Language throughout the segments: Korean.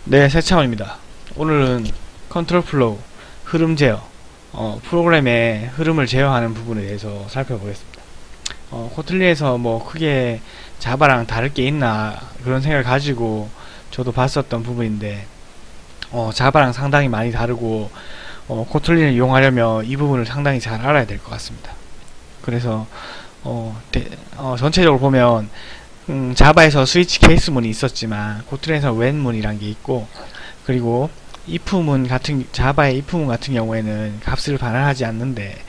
네, 세차원입니다. 오늘은 컨트롤 플로우, 흐름 제어, 프로그램의 흐름을 제어하는 부분에 대해서 살펴보겠습니다. 코틀린에서 뭐 크게 자바랑 다를 게 있나 그런 생각을 가지고 저도 봤었던 부분인데, 자바랑 상당히 많이 다르고, 코틀린을 이용하려면 이 부분을 상당히 잘 알아야 될 것 같습니다. 그래서 전체적으로 보면 자바에서 스위치 케이스 문이 있었지만 코틀린에서 웬 문이란 게 있고, 그리고 자바의 if 문 같은 경우에는 값을 반환하지 않는데,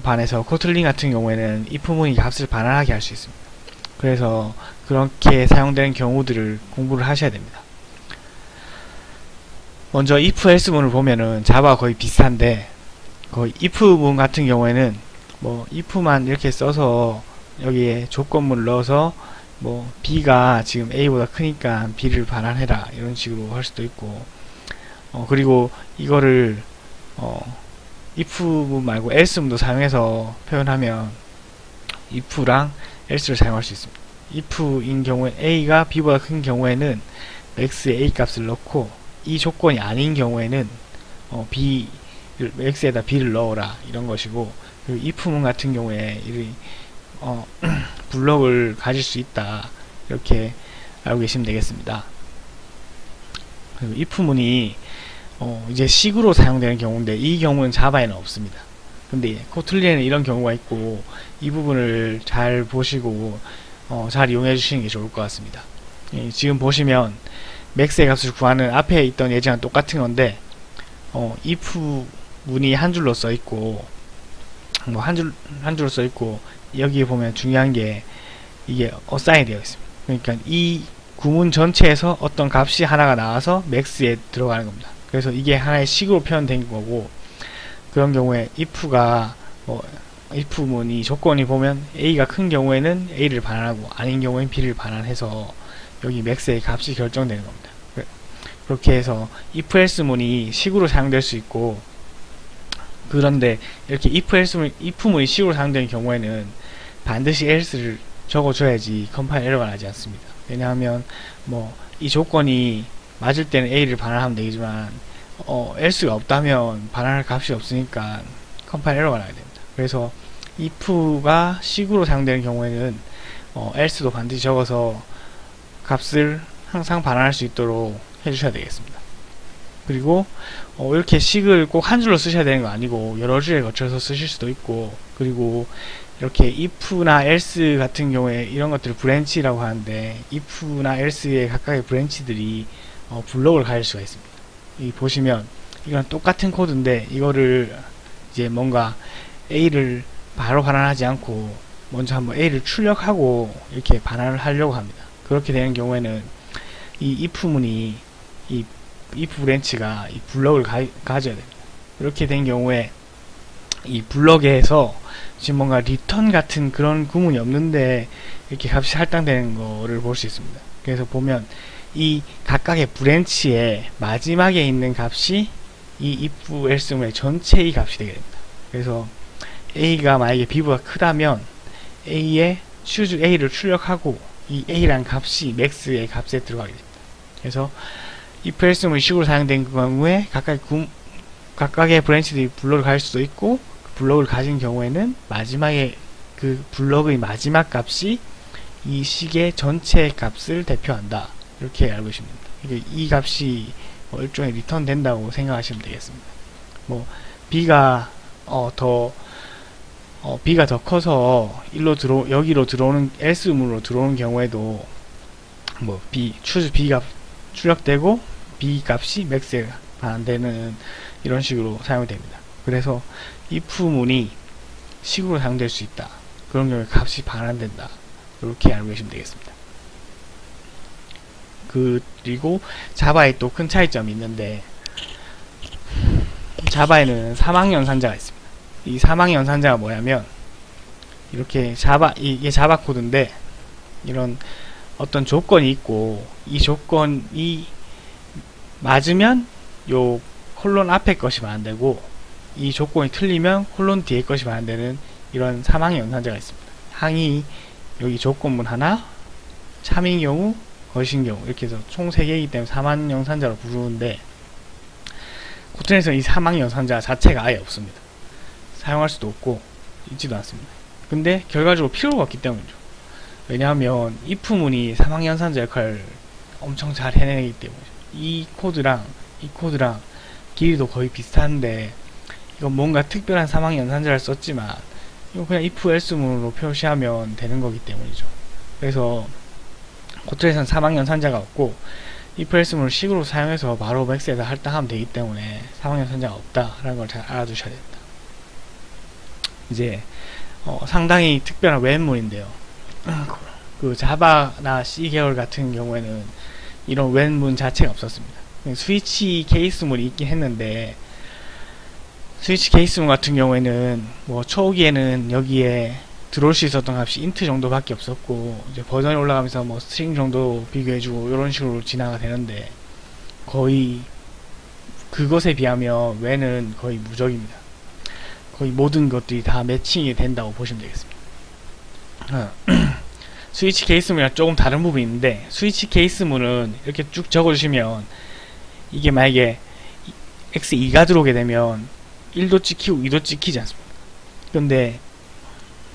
반해서 코틀린 같은 경우에는 if 문이 값을 반환하게 할 수 있습니다. 그래서 그렇게 사용되는 경우들을 공부를 하셔야 됩니다. 먼저 if else 문을 보면은 자바와 거의 비슷한데, 거의 if 문 같은 경우에는 뭐 if만 이렇게 써서 여기에 조건문을 넣어서 뭐 b가 지금 a보다 크니까 b를 반환해라 이런 식으로 할 수도 있고, 그리고 이거를 if 문 말고 else 문도 사용해서 표현하면 if랑 else를 사용할 수 있습니다. if인 경우에 a가 b보다 큰 경우에는 max에 a 값을 넣고, 이 조건이 아닌 경우에는 max에다 b를 넣어라 이런 것이고, 그리고 if 문 같은 경우에 블럭을 가질 수 있다 이렇게 알고 계시면 되겠습니다. 그리고 if 문이 이제 식으로 사용되는 경우인데, 이 경우는 자바에는 없습니다. 근데 코틀린에는 이런 경우가 있고, 이 부분을 잘 보시고 잘 이용해 주시는 게 좋을 것 같습니다. 지금 보시면 max의 값을 구하는 앞에 있던 예제랑 똑같은 건데, if 문이 한 줄로 써 있고, 뭐 한 줄로 써 있고, 여기에 보면 중요한 게 이게 assign 되어 있습니다. 그러니까 이 구문 전체에서 어떤 값이 하나가 나와서 max에 들어가는 겁니다. 그래서 이게 하나의 식으로 표현된 거고, 그런 경우에 if 문이 조건이 보면 a가 큰 경우에는 a를 반환하고 아닌 경우에는 b를 반환해서 여기 max의 값이 결정되는 겁니다. 그렇게 해서 if else 문이 식으로 사용될 수 있고, 그런데 이렇게 if 문이 식으로 사용되는 경우에는 반드시 else를 적어줘야지 컴파일 에러가 나지 않습니다. 왜냐하면 뭐 이 조건이 맞을 때는 a를 반환하면 되겠지만 else가 없다면 반환할 값이 없으니까 컴파일 에러가 나게 됩니다. 그래서 if가 식으로 사용되는 경우에는 else도 반드시 적어서 값을 항상 반환할 수 있도록 해주셔야 되겠습니다. 그리고 이렇게 식을 꼭 한 줄로 쓰셔야 되는 거 아니고 여러 줄에 거쳐서 쓰실 수도 있고, 그리고 이렇게 if나 else 같은 경우에 이런 것들을 브랜치라고 하는데, if나 else의 각각의 브랜치들이 블록을 가질 수가 있습니다. 이 보시면 이건 똑같은 코드인데, 이거를 이제 뭔가 a를 바로 반환하지 않고 먼저 한번 a를 출력하고 이렇게 반환을 하려고 합니다. 그렇게 되는 경우에는 이 if 문이 이 if 브랜치가 이 블럭을 가져야 됩니다. 이렇게 된 경우에 이 블럭에서 지금 뭔가 리턴 같은 그런 구문이 없는데 이렇게 값이 할당되는 거를 볼 수 있습니다. 그래서 보면 이 각각의 브랜치의 마지막에 있는 값이 이 if else 문의 전체의 값이 되게 됩니다. 그래서 a가 만약에 b보다 크다면 a에 choose a를 출력하고 이 a란 값이 max의 값에 들어가게 됩니다. 그래서 if else 문이 식으로 사용된 경우에 각각의 브랜치들이 블럭을 가질 수도 있고, 그 블럭을 가진 경우에는 마지막에 그 블럭의 마지막 값이 이 식의 전체 값을 대표한다 이렇게 알고 계십니다. 이 값이 일종의 리턴 된다고 생각하시면 되겠습니다. 뭐 b가 더 커서 여기로 들어오는 else 문으로 들어오는 경우에도 뭐 choose b가 출력되고 b 값이 max에 반환되는 이런 식으로 사용이 됩니다. 그래서 if 문이 식으로 사용될 수 있다. 그런 경우에 값이 반환된다. 이렇게 알고 계시면 되겠습니다. 그리고 자바에 또 큰 차이점이 있는데, 자바에는 사망연산자가 있습니다. 이 사망연산자가 뭐냐면, 이렇게 이게 자바 코드인데, 이런 어떤 조건이 있고, 이 조건이 맞으면 요 콜론 앞에 것이 반환되고, 이 조건이 틀리면 콜론 뒤에 것이 반환되는 이런 사망의 연산자가 있습니다. 항이 여기 조건문 하나, 참인 경우 것인 경우 이렇게 해서 총 3개이기 때문에 사망 연산자로 부르는데 코트넷에서는 이 사망 연산자 자체가 아예 없습니다. 사용할 수도 없고 있지도 않습니다. 근데 결과적으로 필요가 없기 때문이죠. 왜냐하면 if문이 사망 연산자 역할을 엄청 잘 해내기 때문이죠. 이 코드랑 길이도 거의 비슷한데 이건 뭔가 특별한 사망 연산자를 썼지만 이거 그냥 if else문으로 표시하면 되는 거기 때문이죠. 그래서 코트넷에서는 사망 연산자가 없고 if else문을 식으로 사용해서 바로 맥스에다 할당하면 되기 때문에 사망 연산자가 없다라는 걸 잘 알아두셔야 됩니다. 이제 상당히 특별한 웬문인데요. 그 자바나 C 계열 같은 경우에는 이런 웬문 자체가 없었습니다. 스위치 케이스문이 있긴 했는데 스위치 케이스문 같은 경우에는 뭐 초기에는 여기에 들어올 수 있었던 값이 인트 정도밖에 없었고 이제 버전이 올라가면서 뭐 스트링 정도 비교해주고 이런 식으로 진화가 되는데 거의 그것에 비하면 웬은 거의 무적입니다. 거의 모든 것들이 다 매칭이 된다고 보시면 되겠습니다. 스위치 케이스문이랑 조금 다른 부분이 있는데 스위치 케이스문은 이렇게 쭉 적어주시면 이게 만약에 x2가 들어오게 되면 1도 찍히고 2도 찍히지 않습니까? 근데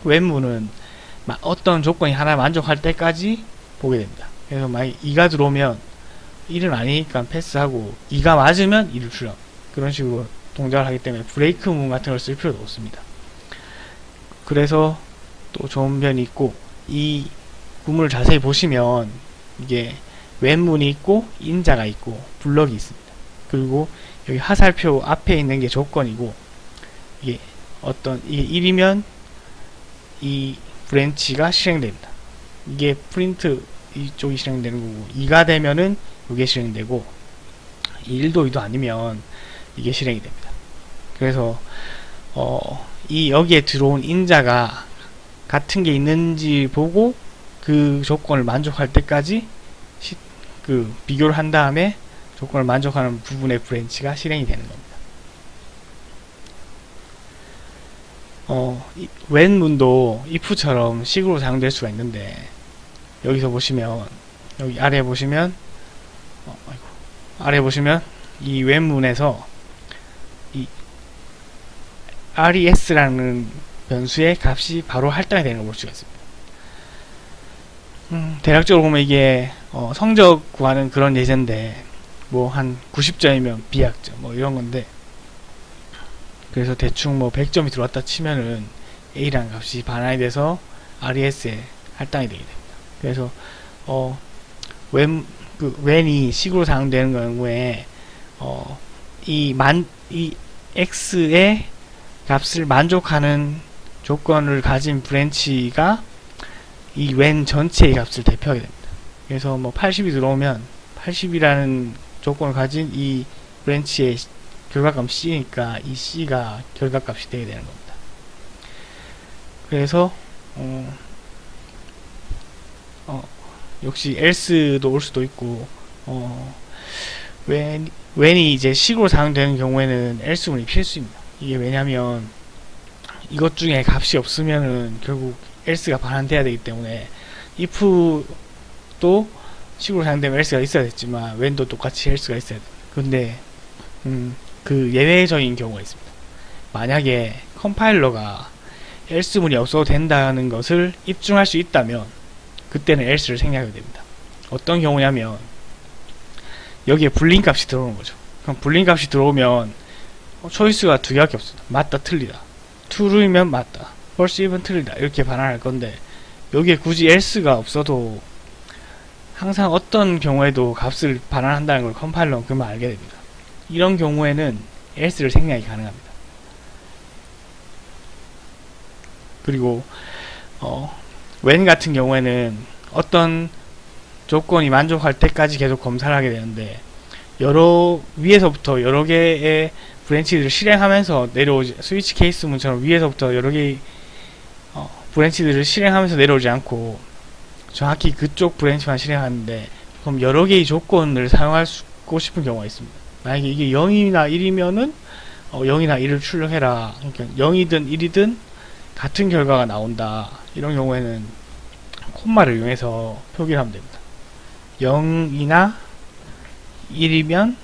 웬문은 어떤 조건이 하나 만족할 때까지 보게 됩니다. 그래서 만약에 2가 들어오면 1은 아니니까 패스하고 2가 맞으면 2를 출력 그런 식으로 동작을 하기 때문에 브레이크 문 같은 걸 쓸 필요도 없습니다. 그래서 또 좋은 면이 있고 이 구문을 자세히 보시면 이게 웬문이 있고 인자가 있고 블럭이 있습니다. 그리고 여기 하살표 앞에 있는 게 조건이고 이게 이게 1이면 이 브랜치가 실행됩니다. 이게 프린트 이쪽이 실행되는 거고 2가 되면은 이게 실행되고 1도 2도 아니면 이게 실행이 됩니다. 그래서 이 여기에 들어온 인자가 같은 게 있는지 보고 그 조건을 만족할 때까지 비교를 한 다음에 조건을 만족하는 부분의 브랜치가 실행이 되는 겁니다. 웬문도 if처럼 식으로 사용될 수가 있는데 여기서 보시면 여기 아래 보시면 이 웬문에서 이 res라는 변수의 값이 바로 할당이 되는 걸 볼 수가 있습니다. 대략적으로 보면 이게 성적 구하는 그런 예제인데 뭐 한 90점이면 B학점 뭐 이런 건데 그래서 대충 뭐 100점이 들어왔다 치면은 A라는 값이 반환이 돼서 RES에 할당이 되게 됩니다. 그래서 when이 식으로 사용되는 경우에 이 X의 값을 만족하는 조건을 가진 브랜치가 이 when 전체의 값을 대표하게 됩니다. 그래서 뭐 80이 들어오면 80이라는 조건을 가진 이 브랜치의 결과값 C니까 이 C가 결과값이 되게 되는 겁니다. 그래서 역시 else도 올 수도 있고 when이 이제 식으로 사용되는 경우에는 else문이 필수입니다. 이게 왜냐면 이것 중에 값이 없으면은 결국 else가 반환돼야 되기 때문에 if도 식으로 사용되면 else가 있어야 됐지만 when도 똑같이 else가 있어야 돼요. 근데 그 예외적인 경우가 있습니다. 만약에 컴파일러가 else문이 없어도 된다는 것을 입증할 수 있다면 그때는 else를 생략하게 됩니다. 어떤 경우냐면 여기에 불린 값이 들어오는 거죠. 그럼 불린 값이 들어오면 초이스가 두 개밖에 없어요. 맞다 틀리다. true이면 맞다. false even 틀리다. 이렇게 반환할 건데 여기에 굳이 else가 없어도 항상 어떤 경우에도 값을 반환한다는 걸 컴파일러는 그만 알게 됩니다. 이런 경우에는 else를 생략이 가능합니다. 그리고 when 같은 경우에는 어떤 조건이 만족할 때까지 계속 검사를 하게 되는데 위에서부터 여러 개의 브랜치들을 실행하면서 내려오지, 스위치 케이스문처럼 위에서부터 여러 개의 브랜치들을 실행하면서 내려오지 않고 정확히 그쪽 브랜치만 실행하는데 그럼 여러 개의 조건을 사용하고 싶은 경우가 있습니다. 만약에 이게 0이나 1이면은 0이나 1을 출력해라. 그러니까 0이든 1이든 같은 결과가 나온다. 이런 경우에는 콤마를 이용해서 표기를 하면 됩니다. 0이나 1이면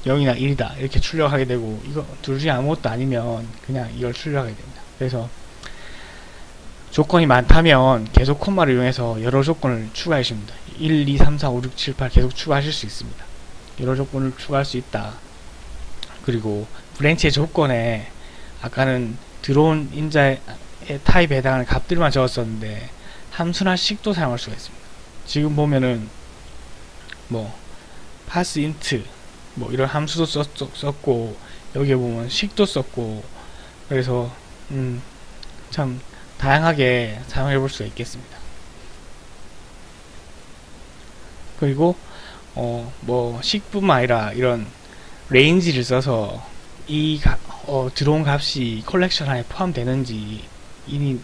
0이나 1이다 이렇게 출력하게 되고, 이거 둘 중에 아무것도 아니면 그냥 이걸 출력하게 됩니다. 그래서 조건이 많다면 계속 콤마를 이용해서 여러 조건을 추가해 줍니다. 1, 2, 3, 4, 5, 6, 7, 8 계속 추가하실 수 있습니다. 여러 조건을 추가할 수 있다. 그리고 브랜치의 조건에 아까는 들어온 인자의 타입에 해당하는 값들만 적었었는데 함수나 식도 사용할 수가 있습니다. 지금 보면은 뭐 passInt 뭐 이런 함수도 썼고, 여기에 보면 식도 썼고, 그래서 참 다양하게 사용해 볼 수가 있겠습니다. 그리고 뭐 식뿐만 아니라 이런 레인지를 써서 이 들어온 값이 컬렉션 안에 포함되는지, 인이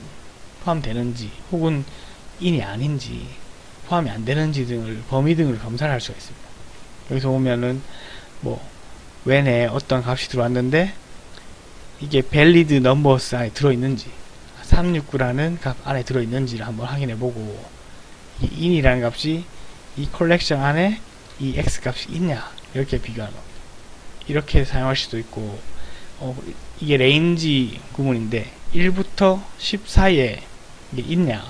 포함되는지, 혹은 인이 아닌지 포함이 안 되는지 등을, 범위 등을 검사를 할 수가 있습니다. 여기서 보면은 뭐 when에 어떤 값이 들어왔는데 이게 valid numbers 안에 들어있는지, 369라는 값 안에 들어있는지를 한번 확인해보고, 이 in이라는 값이 이 컬렉션 안에 이 x 값이 있냐 이렇게 비교하는 겁니다. 이렇게 사용할 수도 있고, 이게 레인지 구문인데 1부터 10 사이에 이게 있냐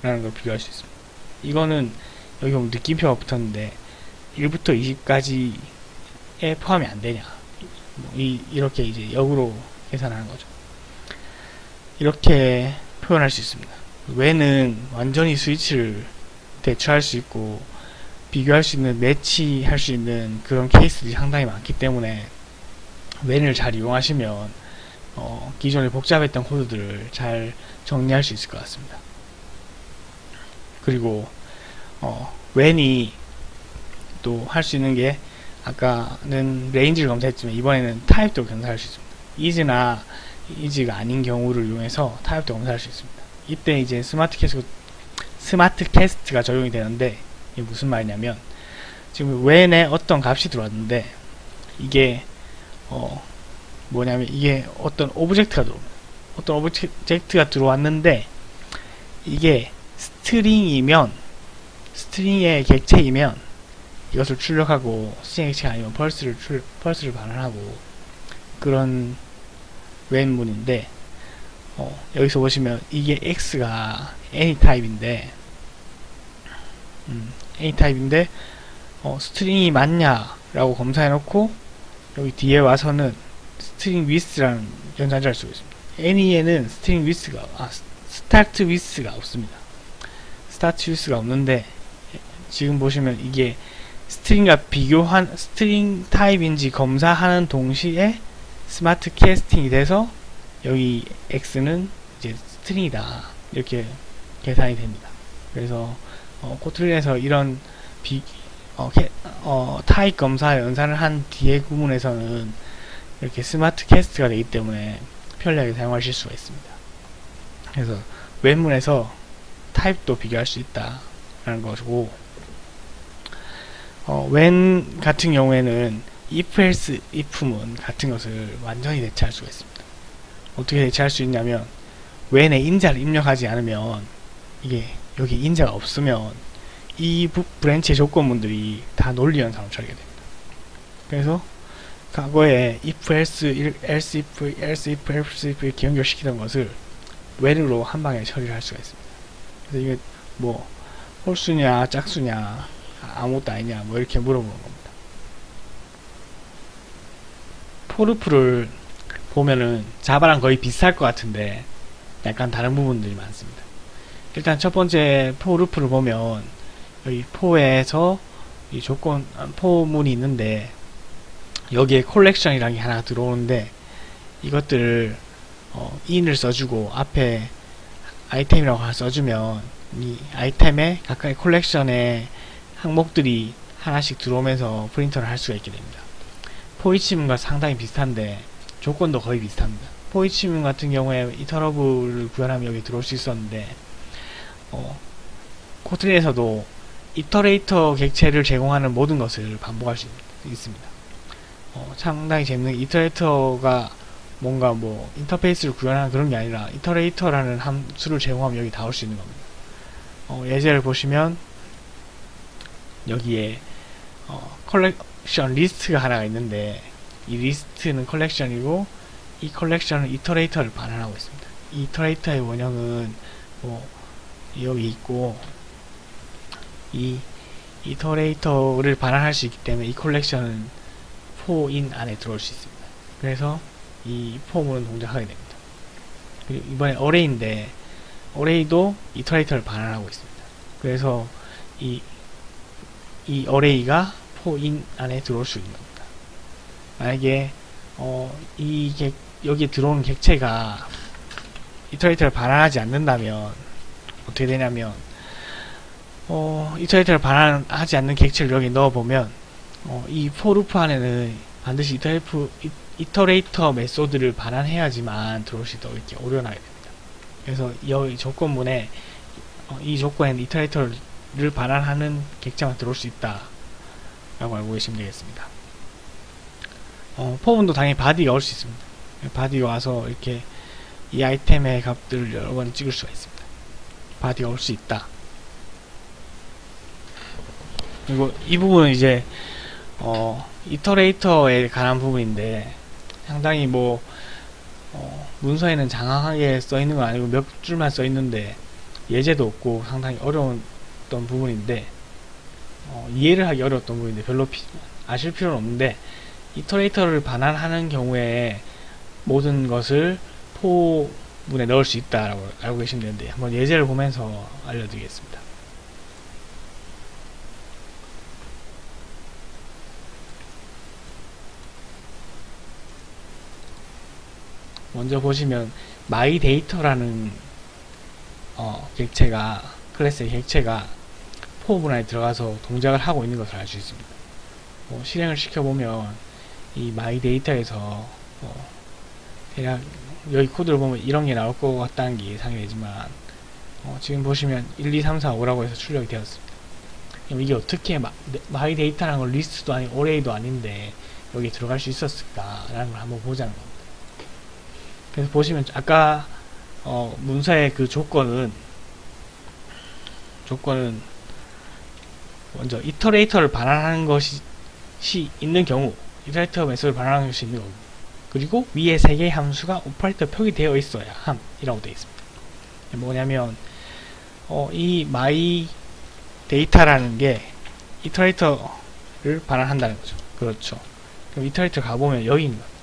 라는 걸 비교할 수 있습니다. 이거는 여기 보면 느낌표가 붙었는데 1부터 20까지에 포함이 안 되냐, 이렇게 이제 역으로 계산하는 거죠. 이렇게 표현할 수 있습니다. when은 완전히 스위치를 대처할 수 있고 비교할 수 있는, 매치할 수 있는 그런 케이스들이 상당히 많기 때문에 when을 잘 이용하시면 기존에 복잡했던 코드들을 잘 정리할 수 있을 것 같습니다. 그리고 when이 또 할 수 있는 게, 아까는 레인지를 검사했지만 이번에는 타입도 검사할 수 있습니다. is나 is가 아닌 경우를 이용해서 타입도 검사할 수 있습니다. 이때 이제 스마트 캐스트가 적용이 되는데, 이게 무슨 말이냐면, 지금 when에 어떤 값이 들어왔는데 이게 뭐냐면, 이게 어떤 오브젝트가 들어옵니다. 어떤 오브젝트가 들어왔는데 이게 스트링이면, 스트링의 객체이면 이것을 출력하고, 스트링 객체가 아니면 펄스를 반환하고, 그런 when문인데, 여기서 보시면 이게 x가 any 타입인데 스트링이 맞냐 라고 검사해 놓고, 여기 뒤에 와서는 스트링 with라는 연산자를 쓰고 있습니다. any에는 스트링 with가 start with가 없습니다. start with가 없는데, 지금 보시면 이게 스트링과 비교한 스트링 타입인지 검사하는 동시에 스마트 캐스팅이 돼서 여기 x는 이제 스트링이다 이렇게 계산이 됩니다. 그래서 코틀린에서 이런 타입 검사 연산을 한 뒤에 구문에서는 이렇게 스마트 캐스트가 되기 때문에 편리하게 사용하실 수가 있습니다. 그래서 when문에서 타입도 비교할 수 있다 라는 것이고, when 같은 경우에는 if, else, if문 같은 것을 완전히 대체할 수가 있습니다. 어떻게 대체할 수 있냐면, when에 인자를 입력하지 않으면, 이게 여기 인자가 없으면 이 브랜치의 조건문들이 다 논리 연산으로 처리가 됩니다. 그래서 과거에 if, else, else if 이렇게 연결시키던 것을 when으로 한 방에 처리를 할 수가 있습니다. 그래서 이게 뭐 홀수냐 짝수냐 아무것도 아니냐 뭐 이렇게 물어보는 겁니다. 포르프를 보면은 자바랑 거의 비슷할 것 같은데 약간 다른 부분들이 많습니다. 일단 첫 번째 포르프를 보면 여기 포에서 이 조건 포문이 있는데 여기에 콜렉션이라는 게 하나 들어오는데, 이것들을 in을 써주고 앞에 아이템이라고 하나 써주면 이 아이템에 각각의 콜렉션의 항목들이 하나씩 들어오면서 프린터를 할 수가 있게 됩니다. 포이치문과 상당히 비슷한데 조건도 거의 비슷합니다. 포이치문 같은 경우에 이터러블을 구현하면 여기 들어올 수 있었는데, 코틀린에서도 이터레이터 객체를 제공하는 모든 것을 반복할 수 있습니다. 상당히 재밌는 게, 이터레이터가 뭔가 뭐 인터페이스를 구현하는 그런 게 아니라 이터레이터라는 함수를 제공하면 여기 다 올 수 있는 겁니다. 예제를 보시면 여기에 컬렉션 리스트가 하나가 있는데, 이 리스트는 컬렉션이고 이 컬렉션은 이터레이터를 반환하고 있습니다. 이 이터레이터의 원형은 뭐 여기 있고, 이 이터레이터를 반환할 수 있기 때문에 이 컬렉션은 for_in 안에 들어올 수 있습니다. 그래서 이 포문은 동작하게 됩니다. 그리고 이번에 어레이인데, 어레이도 이터레이터를 반환하고 있습니다. 그래서 이 어레이가 for_in 안에 들어올 수 있는 겁니다. 만약에 여기에 들어오는 객체가 이터레이터를 반환하지 않는다면 어떻게 되냐면, 이터레이터를 반환하지 않는 객체를 여기 넣어보면 이 for 루프 안에는 반드시 이터레이터 메소드를 반환해야지만 들어올 수 있도록 이렇게 오려나게 됩니다. 그래서 이 조건문에 이 조건에는 이터레이터를 반환하는 객체만 들어올 수 있다 라고 알고 계시면 되겠습니다. 포문도 당연히 바디가 올 수 있습니다. 바디가 와서 이렇게 이 아이템의 값들을 여러 번 찍을 수가 있습니다. 바디가 올 수 있다. 그리고 이 부분은 이제 이터레이터에 관한 부분인데, 상당히 문서에는 장황하게 써있는 건 아니고 몇 줄만 써있는데 예제도 없고 상당히 어려웠던 부분인데, 이해를 하기 어려웠던 부분인데 별로 아실 필요는 없는데, 이터레이터를 반환하는 경우에 모든 것을 포문에 넣을 수 있다라고 알고 계시면 되는데, 한번 예제를 보면서 알려드리겠습니다. 먼저 보시면 myData라는 클래스의 객체가 포문 안에 들어가서 동작을 하고 있는 것을 알 수 있습니다. 실행을 시켜보면 이 myData에서 대략 여기 코드를 보면 이런 게 나올 것 같다는 게 예상이 되지만, 지금 보시면 1, 2, 3, 4, 5라고 해서 출력이 되었습니다. 그럼 이게 어떻게 myData라는 건 리스트도 아니고 어레이도 아닌데 여기 들어갈 수 있었을까 라는 걸 한번 보자는 겁니다. 그래서 보시면 아까 문서의 그 조건은 먼저 이터레이터를 반환하는 것이 있는 경우, 이터레이터 메소드를 반환하는 것이 있는 거고, 그리고 위에 세 개의 함수가 오퍼레이터 표기되어 있어야 함이라고 되어 있습니다. 뭐냐면 이 myData라는 게 이터레이터를 반환한다는 거죠. 그렇죠. 그럼 이터레이터 가보면 여기 있는 겁니다.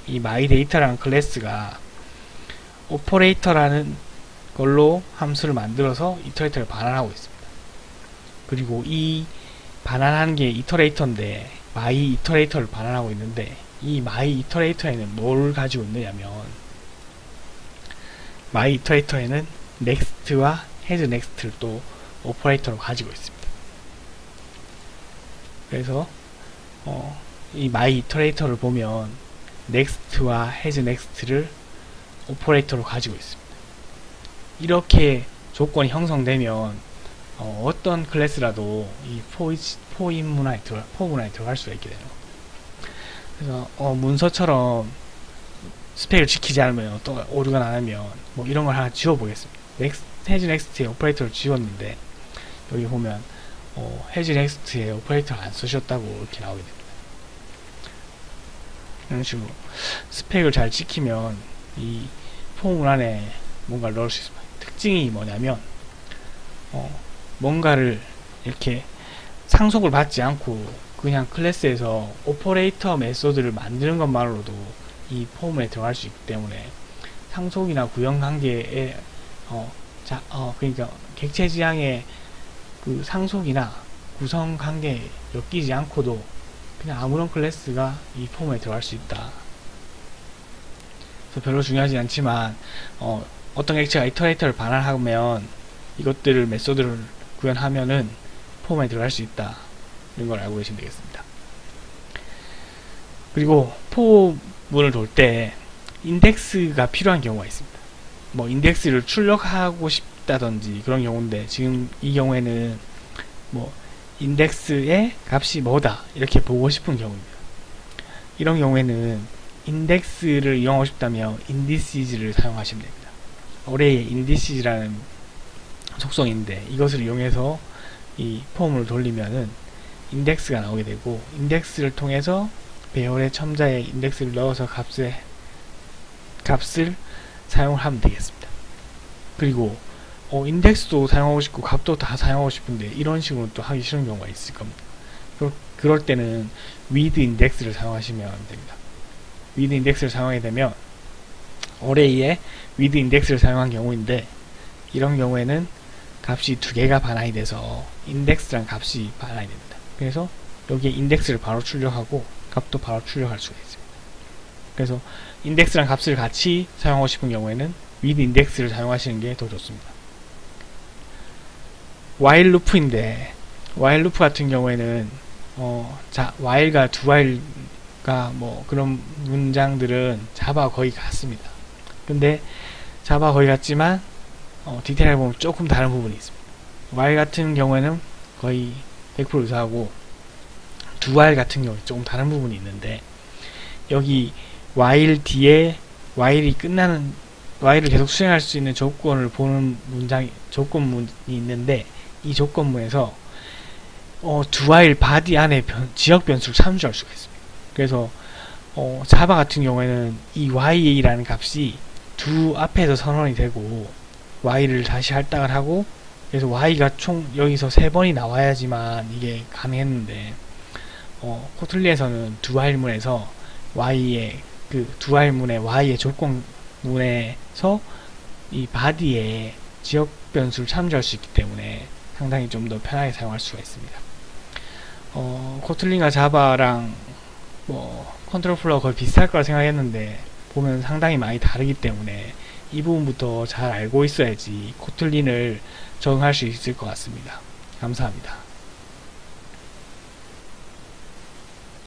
이 myData라는 클래스가 오퍼레이터라는 걸로 함수를 만들어서 이터레이터를 반환하고 있습니다. 그리고 이 반환하는 게 이터레이터인데 myIterator를 반환하고 있는데, 이 myIterator에는 뭘 가지고 있느냐면, myIterator에는 next와 hasNext를 또 오퍼레이터로 가지고 있습니다. 그래서 이 myIterator를 보면 next와 hasNext를 오퍼레이터로 가지고 있습니다. 이렇게 조건이 형성되면 어떤 클래스라도 이 for_in 문화에 들어갈 수가 있게 되는 겁니다. 그래서 문서처럼 스펙을 지키지 않으면, 또 오류가 나면 이런 걸 하나 지워보겠습니다. hasNext의 오퍼레이터를 지웠는데 여기 보면 hasNext의 오퍼레이터를 안 쓰셨다고 이렇게 나오게 됩니다. 이런 식으로 스펙을 잘 지키면 이 포문 안에 뭔가를 넣을 수 있습니다. 특징이 뭐냐면 뭔가를 이렇게 상속을 받지 않고 그냥 클래스에서 오퍼레이터 메소드를 만드는 것만으로도 이 포문에 들어갈 수 있기 때문에, 상속이나 구형 관계에 그러니까 객체 지향의 그 상속이나 구성 관계에 엮이지 않고도 그냥 아무런 클래스가 이 포문에 들어갈 수 있다. 그래서 별로 중요하지 않지만 어떤 객체가 이터레이터를 반환하면 이것들을 메소드를 구현하면은 포문에 들어갈 수 있다, 이런 걸 알고 계시면 되겠습니다. 그리고 포문을 돌 때 인덱스가 필요한 경우가 있습니다. 인덱스를 출력하고 싶다든지 그런 경우인데, 지금 이 경우에는 인덱스의 값이 뭐다 이렇게 보고 싶은 경우입니다. 이런 경우에는 인덱스를 이용하고 싶다면 indices를 사용하시면 됩니다. 어레이의 indices라는 속성인데, 이것을 이용해서 이 포문을 돌리면은 인덱스가 나오게 되고, 인덱스를 통해서 배열의 첨자에 인덱스를 넣어서 값을 사용을 하면 되겠습니다. 그리고 인덱스도 사용하고 싶고 값도 다 사용하고 싶은데 이런 식으로 또 하기 싫은 경우가 있을 겁니다. 그럴 때는 with index를 사용하시면 됩니다. with index를 사용하게 되면 어레이에 with index를 사용한 경우인데, 이런 경우에는 값이 두 개가 반환이 돼서 index란 값이 반환이 됩니다. 그래서 여기에 index를 바로 출력하고 값도 바로 출력할 수가 있습니다. 그래서 index란 값을 같이 사용하고 싶은 경우에는 with index를 사용하시는 게 더 좋습니다. while loop인데, while loop 같은 경우에는 while과 doWhile가 뭐 그런 문장들은 자바와 거의 같습니다. 근데 자바와 거의 같지만 디테일하게 보면 조금 다른 부분이 있습니다. while 같은 경우에는 거의 100% 유사하고, doWhile 같은 경우에 조금 다른 부분이 있는데, 여기 while 뒤에 while이 끝나는, while을 계속 수행할 수 있는 조건을 보는 조건문이 있는데, 이 조건문에서 doWhile body 안에 지역 변수를 참조할 수가 있습니다. 그래서 자바 같은 경우에는 이 y라는 값이 do 앞에서 선언이 되고 while을 다시 할당을 하고, 그래서 y가 총 여기서 3번이 나와야지만 이게 가능했는데, 코틀린에서는 doWhile문에서 y의 doWhile문의 y의 조건문에서 이 body에 지역 변수를 참조할 수 있기 때문에 상당히 좀 더 편하게 사용할 수가 있습니다. 코틀린과 자바랑 컨트롤 플로우가 거의 비슷할 거라 생각했는데 보면 상당히 많이 다르기 때문에 이 부분부터 잘 알고 있어야지 코틀린을 적응할 수 있을 것 같습니다. 감사합니다.